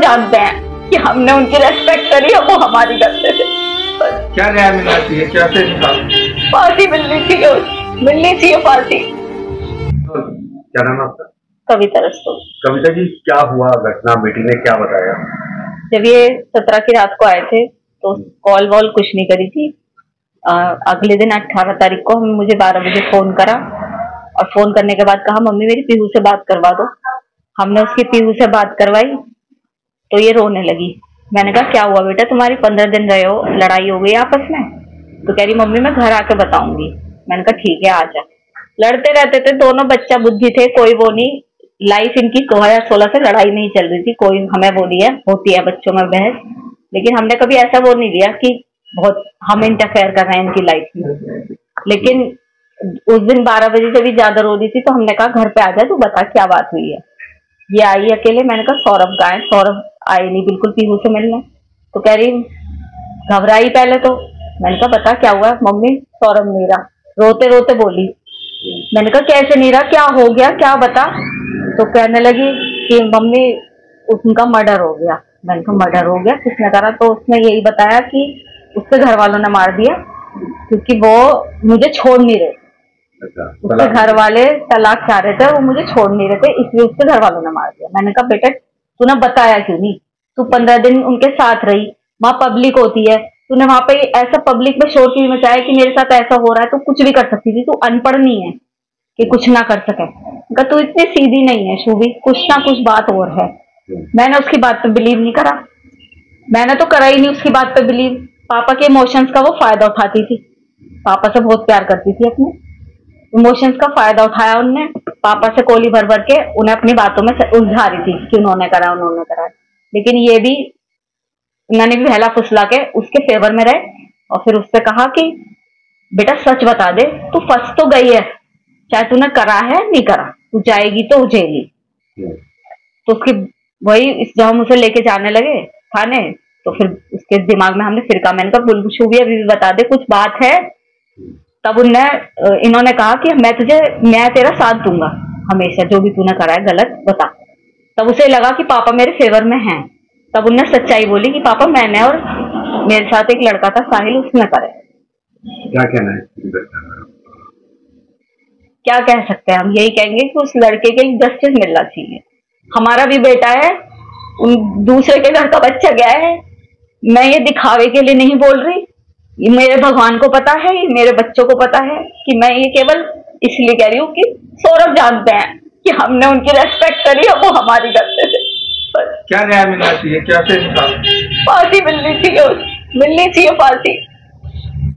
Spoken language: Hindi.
जानते हैं कि हमने उनकी रेस्पेक्ट करी है, वो हमारी करते थे। क्या न्याय मिलना चाहिए, कैसे फांसी मिलनी चाहिए फांसी। क्या नाम है आपका? कविता रस्तोगी। कविता जी, क्या हुआ घटना, बेटी ने क्या बताया? जब ये 17 की रात को आए थे तो कॉल वॉल कुछ नहीं करी थी। अगले दिन 18 तारीख को मुझे 12 बजे फोन करा और फोन करने के बाद कहा मम्मी मेरी पीहू से बात करवा दो। हमने उसकी पीहू से बात करवाई तो ये रोने लगी। मैंने कहा क्या हुआ बेटा, तुम्हारी 15 दिन रहे हो, लड़ाई हो गई आपस में? तो कह रही मम्मी मैं घर आके बताऊंगी। मैंने कहा ठीक है आजा। लड़ते रहते थे दोनों, बच्चा बुद्धि थे, कोई वो नहीं। लाइफ इनकी 2016 से लड़ाई नहीं चल रही थी, कोई हमें वो नहीं है, होती है बच्चों में बहस, लेकिन हमने कभी ऐसा वो नहीं लिया कि बहुत हम इंटरफेयर कर रहे हैं इनकी लाइफ में। लेकिन उस दिन 12 बजे जब भी ज्यादा रो रही थी तो हमने कहा घर पे आ जा, तू बता क्या बात हुई है। ये आई अकेले। मैंने कहा सौरभ कहाँ है? सौरभ आए नहीं बिल्कुल पीहू से मिलने। तो कह रही घबराई पहले तो। मैंने कहा बता क्या हुआ? मम्मी सौरभ नहीं रहा, रोते रोते बोली। मैंने कहा कैसे नहीं रहा, क्या हो गया, क्या बता। तो कहने लगी कि मम्मी उनका मर्डर हो गया। मैंने कहा मर्डर हो गया, किसने करा? तो उसने यही बताया कि उसके घर वालों ने मार दिया क्योंकि वो मुझे छोड़ नहीं रहे। उसके घर वाले तलाक चाह रहे थे, वो मुझे छोड़ नहीं रहे थे, इसलिए उसके घर वालों ने मार दिया। मैंने कहा बेटा तूने बताया क्यों नहीं? तू 15 दिन उनके साथ रही, वहां पब्लिक होती है, तूने वहां पे ऐसा पब्लिक में शोर क्यों मचाया कि मेरे साथ ऐसा हो रहा है? तू कुछ भी कर सकती थी, तू अनपढ़ नहीं है कि कुछ ना कर सके। तू इतनी सीधी नहीं है शूभी, कुछ ना कुछ बात और है। मैंने उसकी बात पे बिलीव नहीं करा, मैंने तो करा ही नहीं उसकी बात पे बिलीव। पापा के इमोशंस का वो फायदा उठाती थी, पापा से बहुत प्यार करती थी, अपने इमोशंस का फायदा उठाया उनने। पापा से कोली भर भर के उन्हें अपनी बातों में उलझा रही थी कि उन्होंने करा उन्होंने करा। लेकिन ये भी मैंने भी बहला फुसला के उसके फेवर में रहे और फिर उससे कहा कि बेटा सच बता दे, तू फंस तो गई है, चाहे तूने करा है नहीं करा, तू जाएगी तो जेली। तो उसकी वही जब हम उसे लेके जाने लगे थाने तो फिर उसके दिमाग में हमने फिर कहा, मैंने कहा शूभी अभी भी बता दे कुछ बात है। तब इन्होंने कहा कि मैं तेरा साथ दूंगा हमेशा, जो भी तूने करा है गलत बता। तब उसे लगा कि पापा मेरे फेवर में हैं। तब उन्हें सच्चाई बोली कि पापा मैंने और मेरे साथ एक लड़का था साहिल, उसने करे। क्या कहना है? क्या कह सकते हैं हम? यही कहेंगे कि उस लड़के के जस्टिस मिलना चाहिए। हमारा भी बेटा है, दूसरे के घर का बच्चा गया है। मैं ये दिखावे के लिए नहीं बोल रही, ये मेरे भगवान को पता है, ये मेरे बच्चों को पता है कि मैं ये केवल इसलिए कह रही हूँ कि सौरभ जानते हैं कि हमने उनकी रेस्पेक्ट करी है, वो हमारी करते थे। क्या न्याय मिलना चाहिए, कैसे? फांसी मिलनी चाहिए फांसी।